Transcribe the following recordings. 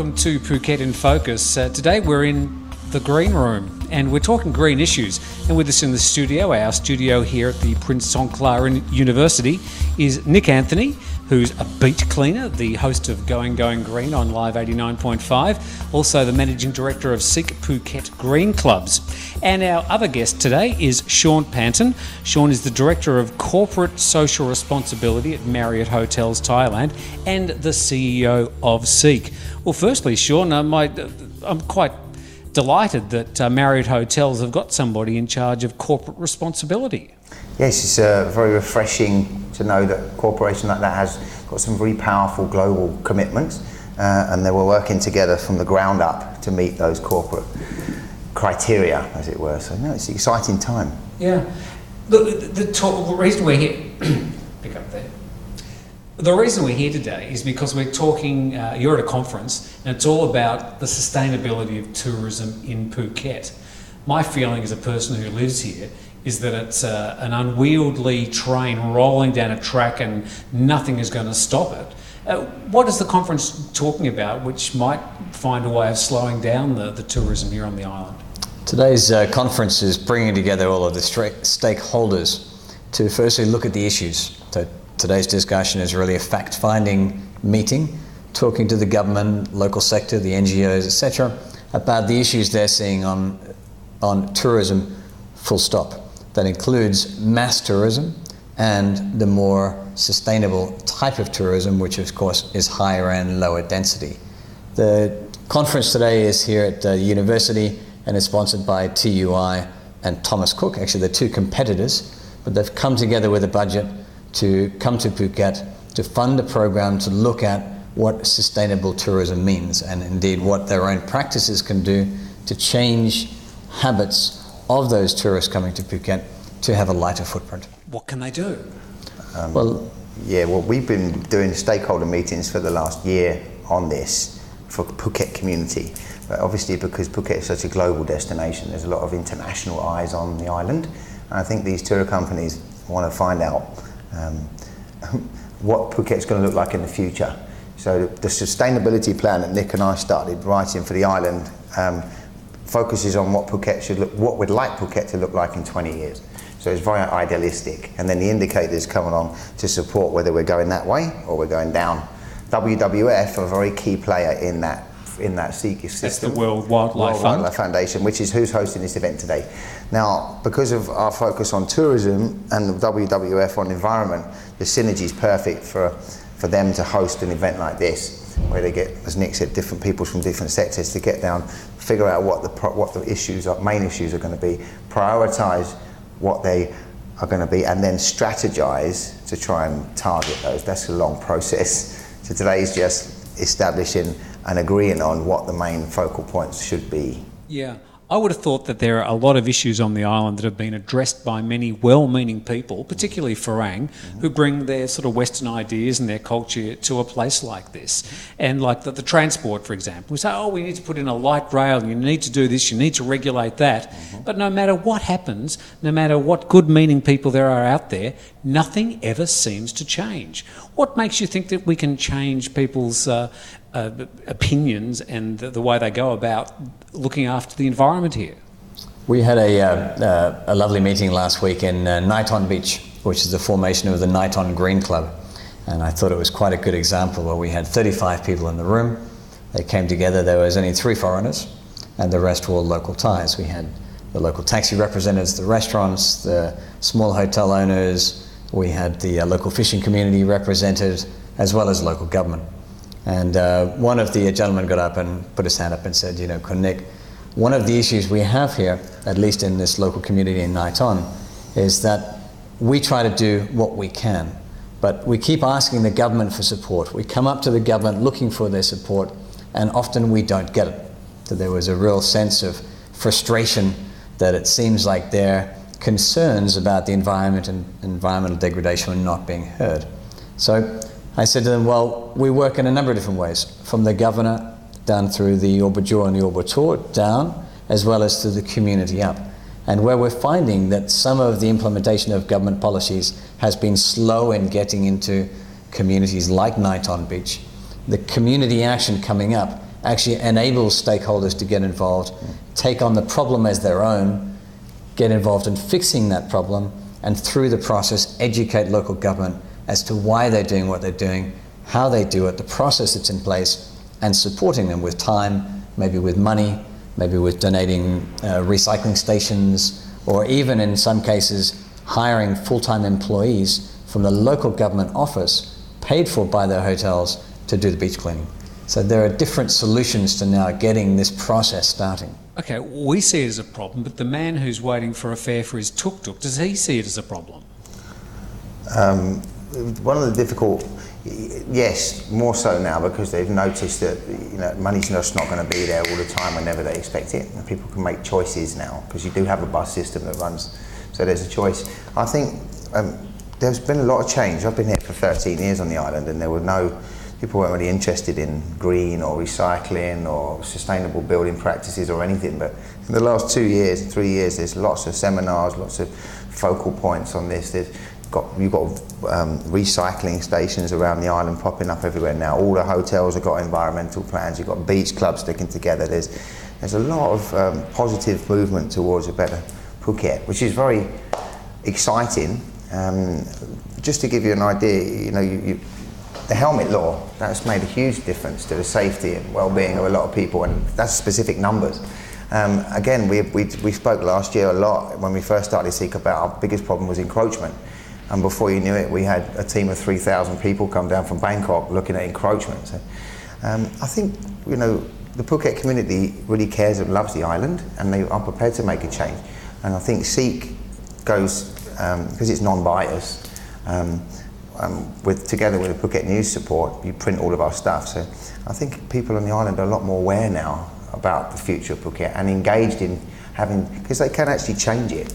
welcome to Phuket in Focus. Today we're in the green room and we're talking green issues. And with us in the studio, our studio here at the Prince Songkhla University, is Nick Anthony, who's a beach cleaner, the host of Going Green on Live 89.5, also the managing director of Seek Phuket Green Clubs. And our other guest today is Sean Panton. Sean is the director of corporate social responsibility at Marriott Hotels Thailand and the CEO of Seek. Well, firstly, Sean, I'm quite delighted that Marriott Hotels have got somebody in charge of corporate responsibility. Yes, it's very refreshing to know that a corporation like that has got some very powerful global commitments and they were working together from the ground up to meet those corporate criteria, as it were. So, no, it's an exciting time. Yeah. The reason we're here... pick up there. The reason we're here today is because we're talking, you're at a conference, and it's all about the sustainability of tourism in Phuket. My feeling as a person who lives here is that it's an unwieldy train rolling down a track and nothing is going to stop it. What is the conference talking about which might find a way of slowing down the tourism here on the island? Today's conference is bringing together all of the stakeholders to firstly look at the issues. So today's discussion is really a fact-finding meeting, talking to the government, local sector, the NGOs, etc., about the issues they're seeing on tourism, full stop. That includes mass tourism and the more sustainable type of tourism, which of course is higher and lower density. The conference today is here at the university and is sponsored by TUI and Thomas Cook. Actually, they're two competitors, but they've come together with a budget to come to Phuket to fund a program to look at what sustainable tourism means and indeed what their own practices can do to change habits of those tourists coming to Phuket to have a lighter footprint. What can they do? We've been doing stakeholder meetings for the last year on this for Phuket community. But obviously because Phuket is such a global destination, there's a lot of international eyes on the island. And I think these tour companies want to find out what Phuket's going to look like in the future. So the sustainability plan that Nick and I started writing for the island focuses on what we'd like Phuket to look like in 20 years. So it's very idealistic. And then the indicators come along to support whether we're going that way or we're going down. WWF are a very key player in that Seek system. That's the World Wildlife Foundation, which is who's hosting this event today. Now, because of our focus on tourism and the WWF on environment, the synergy is perfect for them to host an event like this, where they get, as Nick said, different people from different sectors to get down, figure out what the main issues are going to be, prioritise what they are going to be, and then strategise to try and target those. That's a long process. So today is just establishing and agreeing on what the main focal points should be. Yeah. I would have thought that there are a lot of issues on the island that have been addressed by many well-meaning people, particularly Farang, who bring their sort of Western ideas and their culture to a place like this. And like the transport, for example, we say, oh, we need to put in a light rail, you need to do this, you need to regulate that. But no matter what happens, no matter what good-meaning people there are out there, nothing ever seems to change. What makes you think that we can change people's opinions and the way they go about looking after the environment here? We had a lovely meeting last week in Panton Beach, which is the formation of the Panton Green Club. And I thought it was quite a good example where we had 35 people in the room. They came together, there was only 3 foreigners and the rest were all local Thais. We had the local taxi representatives, the restaurants, the small hotel owners, we had the local fishing community represented, as well as local government. And one of the gentlemen got up and put his hand up and said, Nick, one of the issues we have here, at least in this local community in Panton, is that we try to do what we can, but we keep asking the government for support. We come up to the government looking for their support, and often we don't get it. So there was a real sense of frustration that it seems like their concerns about the environment and environmental degradation were not being heard. So I said to them, well, we work in a number of different ways, from the governor down through the Orbajor and the Orbator down, as well as to the community up. And where we're finding that some of the implementation of government policies has been slow in getting into communities like Panton Beach, the community action coming up actually enables stakeholders to get involved, take on the problem as their own, get involved in fixing that problem, and through the process educate local government as to why they're doing what they're doing, how they do it, the process that's in place, and supporting them with time, maybe with money, maybe with donating recycling stations, or even in some cases hiring full-time employees from the local government office paid for by their hotels to do the beach cleaning. So there are different solutions to now getting this process starting. Okay, we see it as a problem, but the man who's waiting for a fare for his tuk-tuk, does he see it as a problem? One of the difficult, yes, more so now because they've noticed that money's just not going to be there all the time whenever they expect it. And people can make choices now because you do have a bus system that runs, so there's a choice. I think there's been a lot of change. I've been here for 13 years on the island, and people weren't really interested in green or recycling or sustainable building practices or anything. But in the last 2 years, 3 years, there's lots of seminars, lots of focal points on this. You've got recycling stations around the island popping up everywhere now. All the hotels have got environmental plans. You've got beach clubs sticking together. There's a lot of positive movement towards a better Phuket, which is very exciting. Just to give you an idea, the helmet law, that's made a huge difference to the safety and well-being of a lot of people, and that's specific numbers. Again, we spoke last year a lot when we first started to speak about our biggest problem was encroachment. And before you knew it, we had a team of 3,000 people come down from Bangkok looking at encroachment. So, I think, the Phuket community really cares and loves the island, and they are prepared to make a change. And I think SEEK goes, because it's non-biased, together with the Phuket News support, you print all of our stuff. So I think people on the island are a lot more aware now about the future of Phuket and engaged in because they can actually change it.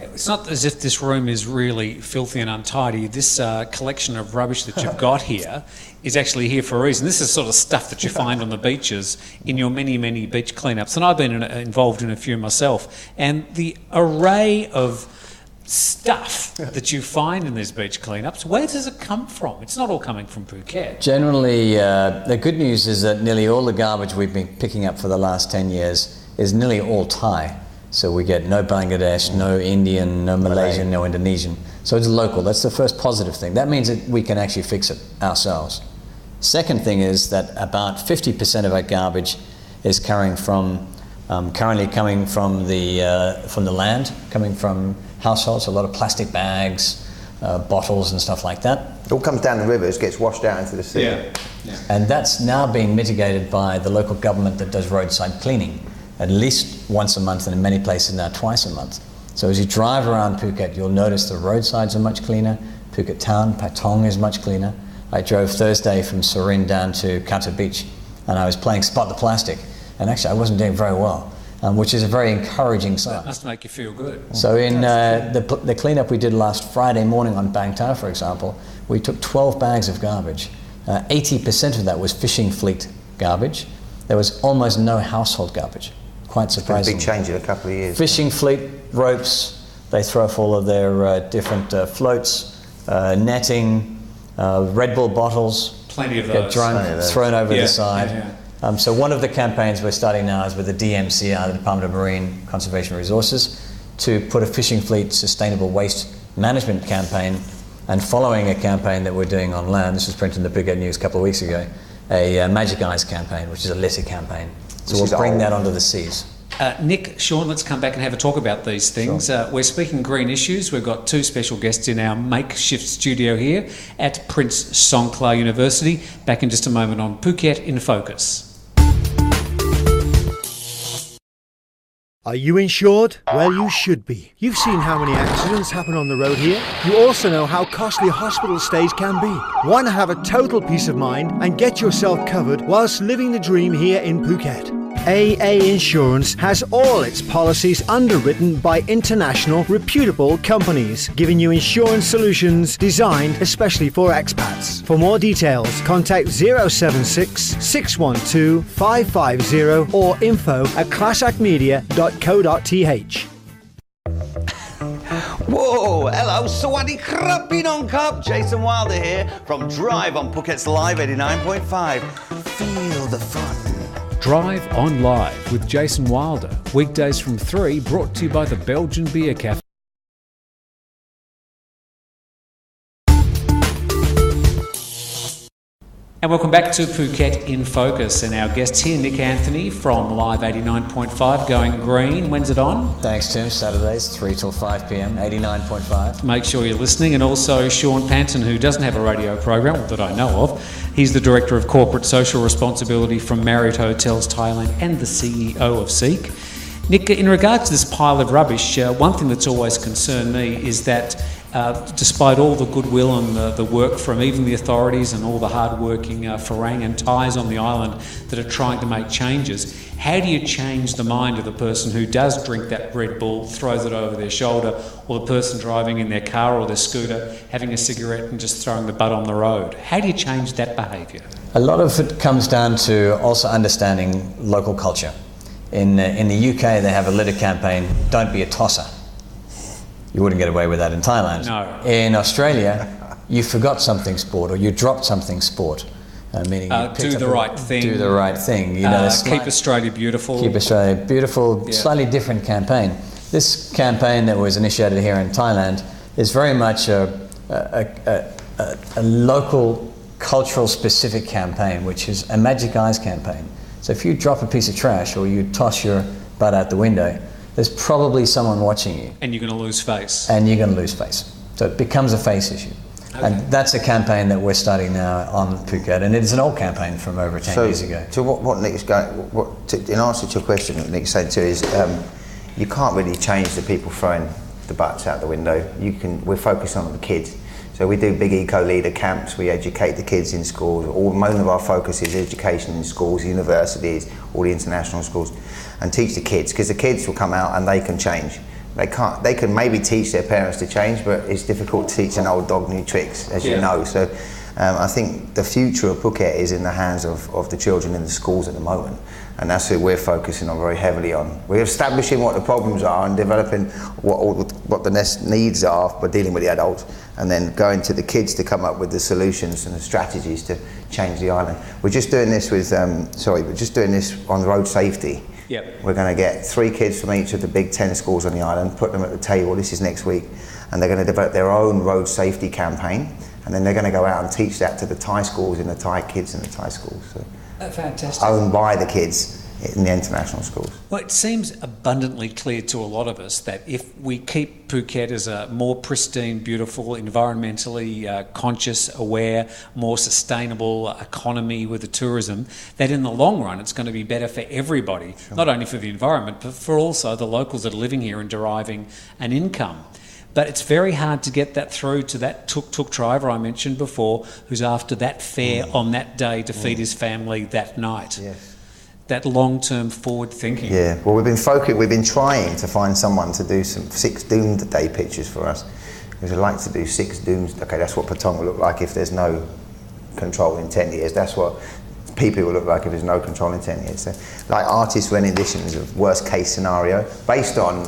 It's not as if this room is really filthy and untidy. This collection of rubbish that you've got here is actually here for a reason. This is sort of stuff that you find on the beaches in your many, many beach cleanups. And I've been involved in a few myself. And the array of stuff that you find in these beach cleanups, where does it come from? It's not all coming from Phuket. Generally, the good news is that nearly all the garbage we've been picking up for the last 10 years is nearly all Thai. So we get no Bangladesh, no Indian, no Malaysian, no Indonesian. So it's local. That's the first positive thing. That means that we can actually fix it ourselves. Second thing is that about 50% of our garbage is currently coming from the land, coming from households, a lot of plastic bags, bottles and stuff like that. It all comes down the rivers, gets washed out into the sea. Yeah. And that's now being mitigated by the local government that does roadside cleaning, at least once a month, and in many places now twice a month. So as you drive around Phuket, you'll notice the roadsides are much cleaner. Phuket town, Panton is much cleaner. I drove Thursday from Surin down to Kata Beach, and I was playing Spot the Plastic, and actually I wasn't doing very well. Which is a very encouraging sign. That must make you feel good. So in the cleanup we did last Friday morning on Bang Ta, for example, we took 12 bags of garbage. 80% of that was fishing fleet garbage. There was almost no household garbage. Quite surprising. It's been a big change in a couple of years. Fishing fleet, ropes, they throw off all of their different floats, netting, Red Bull bottles. Plenty of get those. drunk, thrown over the side. Yeah. So one of the campaigns we're starting now is with the DMCR, the Department of Marine Conservation Resources, to put a fishing fleet sustainable waste management campaign, and following a campaign that we're doing on land. This was printed in the Phuket News a couple of weeks ago, a Magic Eyes campaign, which is a litter campaign. So we'll bring that onto the seas. Nick, Sean, let's come back and have a talk about these things. Sure. We're speaking green issues. We've got two special guests in our makeshift studio here at Prince Songkla University. Back in just a moment on Phuket in Focus. Are you insured? Well, you should be. You've seen how many accidents happen on the road here. You also know how costly hospital stays can be. Why not have a total peace of mind and get yourself covered whilst living the dream here in Phuket? AA Insurance has all its policies underwritten by international reputable companies, giving you insurance solutions designed especially for expats. For more details, contact 076 612 550 or info@classactmedia.co.th. Whoa, hello, Sawadee Krap, Pinong Cup. Jason Wilder here from Drive on Phuket's Live 89.5. Feel the fun. Drive on Live with Jason Wilder, weekdays from 3, brought to you by the Belgian Beer Cafe. And welcome back to Phuket in Focus, and our guests here, Nick Anthony from Live 89.5, going green. When's it on? Thanks, Tim. Saturdays, 3 till 5 p.m, 89.5. Make sure you're listening. And also Sean Panton, who doesn't have a radio program that I know of. He's the Director of Corporate Social Responsibility from Marriott Hotels Thailand and the CEO of Seek. Nick, in regards to this pile of rubbish, one thing that's always concerned me is that despite all the goodwill and the work from even the authorities and all the hard-working Farang and Thais on the island that are trying to make changes, how do you change the mind of the person who does drink that Red Bull, throws it over their shoulder, or the person driving in their car or their scooter, having a cigarette and just throwing the butt on the road? How do you change that behaviour? A lot of it comes down to also understanding local culture. In the UK, they have a litter campaign, don't be a tosser. You wouldn't get away with that in Thailand. No. In Australia, you forgot something sport, or you dropped something sport. Meaning you do the right thing. Do the right thing. You know, keep Australia beautiful. Keep Australia beautiful, Yeah. Slightly different campaign. This campaign that was initiated here in Thailand is very much a local, cultural specific campaign, which is a Magic Eyes campaign. So if you drop a piece of trash or you toss your butt out the window, there's probably someone watching you. And you're going to lose face. And you're going to lose face. So it becomes a face issue. Okay. And that's a campaign that we're starting now on Phuket, and it's an old campaign from over 10 years ago. So what Nick's going, in answer to your question, what Nick's saying too is, you can't really change the people throwing the butts out the window. We're focusing on the kids. So we do big eco-leader camps, we educate the kids in schools. Most of our focus is education in schools, universities, all the international schools, and teach the kids, because the kids will come out and they can change. They can maybe teach their parents to change, but it's difficult to teach an old dog new tricks, as you know. So I think the future of Phuket is in the hands of the children in the schools at the moment, and that's who we're focusing on very heavily on. We're establishing what the problems are and developing what the needs are for dealing with the adults, and then going to the kids to come up with the solutions and the strategies to change the island. We're just doing this with, we're just doing this on road safety. Yep. We're going to get 3 kids from each of the big 10 schools on the island, put them at the table, this is next week, and they're going to develop their own road safety campaign, and then they're going to go out and teach that to the Thai schools and the Thai kids in the Thai schools. So, fantastic. Owned by the kids in the international schools. Well, it seems abundantly clear to a lot of us that if we keep Phuket as a more pristine, beautiful, environmentally conscious, aware, more sustainable economy with the tourism, that in the long run it's going to be better for everybody, not only for the environment, but for also the locals that are living here and deriving an income. But it's very hard to get that through to that tuk-tuk driver I mentioned before, who's after that fare on that day to feed his family that night. Yes. That long-term forward thinking. Yeah, well, we've been trying to find someone to do some 6 doomsday pictures for us. Because we'd like to do 6 doomsday. Okay, that's what Panton will look like if there's no control in 10 years. That's what people will look like if there's no control in 10 years. So, like artist renditions of worst case scenario, based on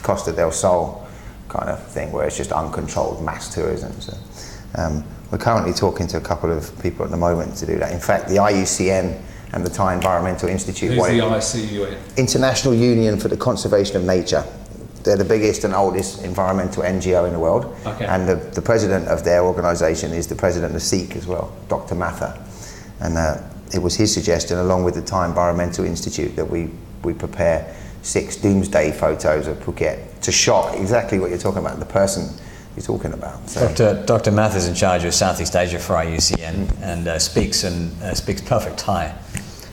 Costa del Sol kind of thing, where it's just uncontrolled mass tourism. So, we're currently talking to a couple of people at the moment to do that. In fact, the IUCN and the Thai Environmental Institute. Who's the ICUN? International Union for the Conservation of Nature. They're the biggest and oldest environmental NGO in the world. Okay. And the president of their organisation is the president of Seek as well, Dr. Matha. And it was his suggestion, along with the Thai Environmental Institute, that we prepare 6 doomsday photos of Phuket to shock exactly what you're talking about, the person you're talking about. So. Dr. Math is in charge of Southeast Asia for IUCN and speaks perfect Thai.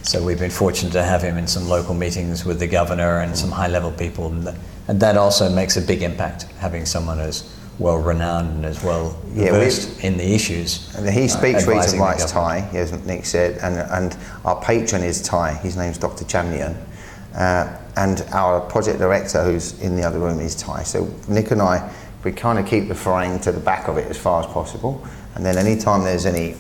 So we've been fortunate to have him in some local meetings with the governor and some high-level people, and that also makes a big impact, having someone as well-renowned and as well-versed in the issues. And he speaks reads and writes Thai, as Nick said, and our patron is Thai. His name's Dr. Chamnian. And our project director, who's in the other room, is Thai. So Nick and I, we kind of keep the Farang to the back of it as far as possible, and then anytime there's any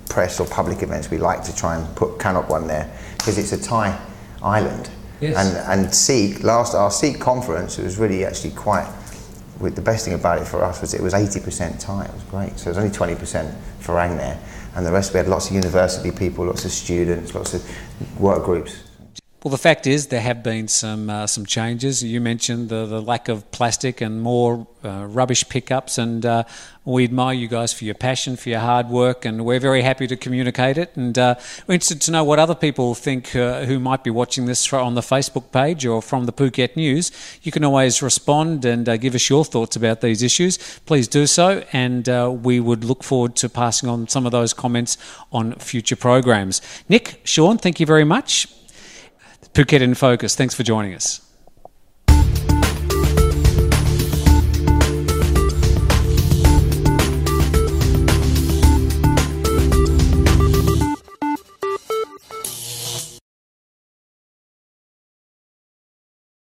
press or public events, we like to try and put Canop one there, because it's a Thai island. Yes. And Seek, our Seek conference, it was really actually quite, the best thing about it for us was it was 80% Thai. It was great. So there's only 20% Farang there. and the rest. We had lots of university people, lots of students, lots of work groups. Well, the fact is there have been some changes. You mentioned the lack of plastic and more rubbish pickups, and we admire you guys for your passion, for your hard work, and we're very happy to communicate it. And we're interested to know what other people think who might be watching this on the Facebook page or from the Phuket News. You can always respond and give us your thoughts about these issues. Please do so, and we would look forward to passing on some of those comments on future programs. Nick, Sean, thank you very much. Phuket in Focus, thanks for joining us.